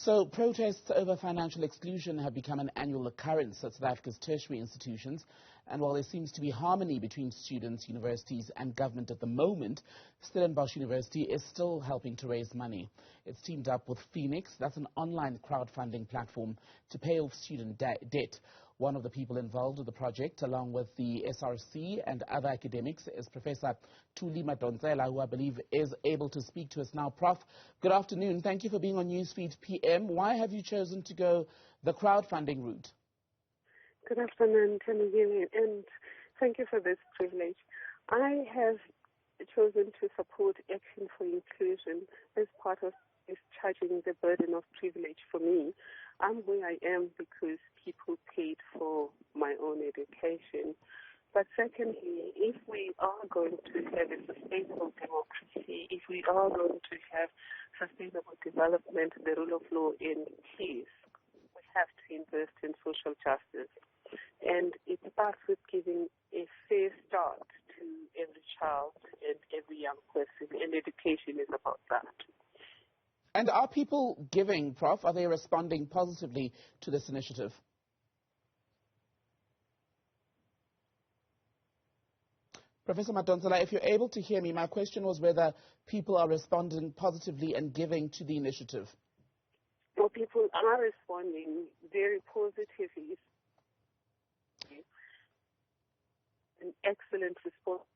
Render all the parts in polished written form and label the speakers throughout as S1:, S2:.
S1: So protests over financial exclusion have become an annual occurrence at South Africa's tertiary institutions. And while there seems to be harmony between students, universities and government at the moment, Stellenbosch University is still helping to raise money. It's teamed up with Phoenix, that's an online crowdfunding platform, to pay off student debt. One of the people involved with the project, along with the SRC and other academics, is Professor Thuli Madonsela, who I believe is able to speak to us now. Prof, good afternoon. Thank you for being on Newsfeed PM. Why have you chosen to go the crowdfunding route?
S2: Good afternoon, Thembekile, and thank you for this privilege. I have chosen to support Action for Inclusion as part of discharging the burden of privilege for me. I'm where I am because people paid for my own education. But secondly, if we are going to have a sustainable democracy, if we are going to have sustainable development, the rule of law and peace, we have to invest in social justice. And it starts with giving a fair start to every child and every young person, and education is about that.
S1: And are people giving, Prof? Are they responding positively to this initiative? Professor Madonsela, if you're able to hear me, my question was whether people are responding positively and giving to the initiative.
S2: Well, people are responding very positively. An excellent response.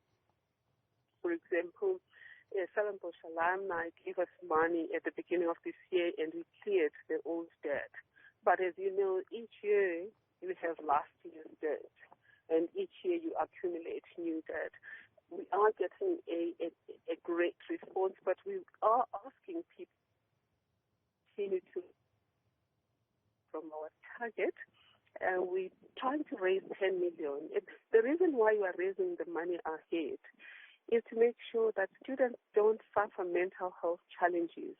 S2: For example, Stellenbosch alumni gave us money at the beginning of this year and we cleared the old debt. But as you know, each year you have last year's debt, and each year you accumulate new debt. We are getting a great response, but we are asking people to continue to from our target. We're trying to raise 10 million. The reason why we are raising the money ahead is to make sure that students don't suffer mental health challenges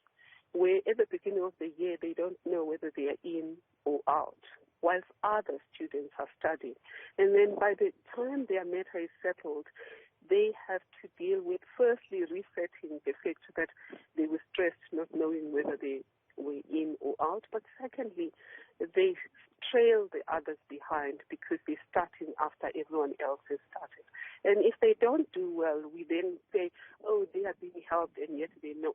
S2: where at the beginning of the year they don't know whether they are in or out, whilst other students are studying. And then by the time their matter is settled, they have to deal with firstly resetting the fact that they were stressed not knowing whether they were in or out, but secondly, they trail the others behind because they're starting after everyone else has started. And if they don't do well, we then say, oh, they are being helped, and yet they're not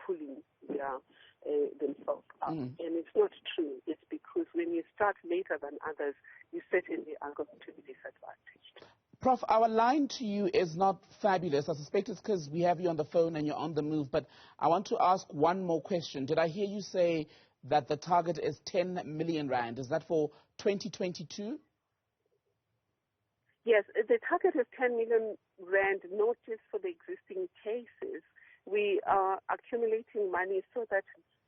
S2: pulling themselves up. And it's not true. It's because when you start later than others, you certainly are going to be disadvantaged.
S1: Prof, our line to you is not fabulous. I suspect it's because we have you on the phone and you're on the move, but I want to ask one more question. Did I hear you say that the target is 10 million rand? Is that for 2022?
S2: Yes, the target is 10 million rand, not just for the existing cases. We are accumulating money so that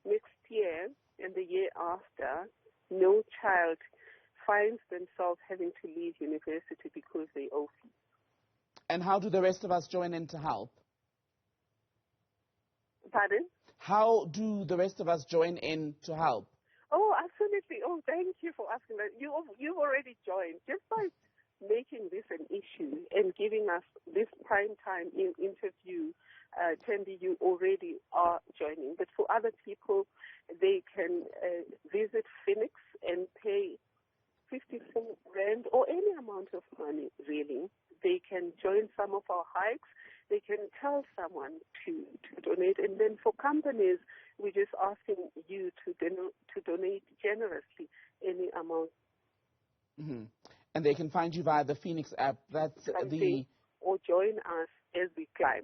S2: next year and the year after, no child finds themselves having to leave university because they owe fees.
S1: And how do the rest of us join in to help?
S2: Pardon?
S1: How do the rest of us join in to help?
S2: Oh, absolutely. Oh, thank you for asking that. You've already joined. Just by making this an issue and giving us this prime time interview, Thembi, you already are joining. But for other people, they can visit Phoenix and pay 54 rand or any amount of money, really. They can join some of our hikes. They can tell someone to donate. And then for companies, we're just asking you to donate generously any amount.
S1: Mm-hmm. And they can find you via the Phoenix app. That's the...
S2: Or join us as we climb.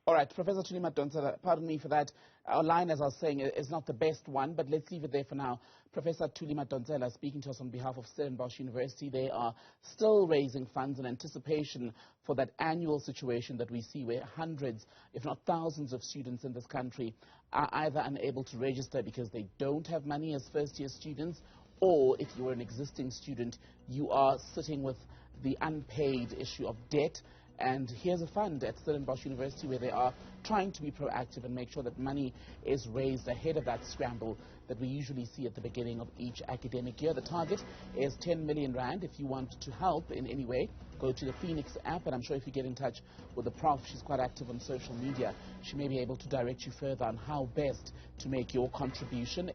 S1: All right, Professor Thuli Madonsela, pardon me for that. Our line, as I was saying, is not the best one, but let's leave it there for now. Professor Thuli Madonsela speaking to us on behalf of Stellenbosch University. They are still raising funds in anticipation for that annual situation that we see where hundreds, if not thousands of students in this country are either unable to register because they don't have money as first-year students, or if you're an existing student, you are sitting with the unpaid issue of debt. And here's a fund at Stellenbosch University where they are trying to be proactive and make sure that money is raised ahead of that scramble that we usually see at the beginning of each academic year. The target is 10 million rand. If you want to help in any way, go to the Phoenix app, and I'm sure if you get in touch with the Prof, she's quite active on social media, she may be able to direct you further on how best to make your contribution.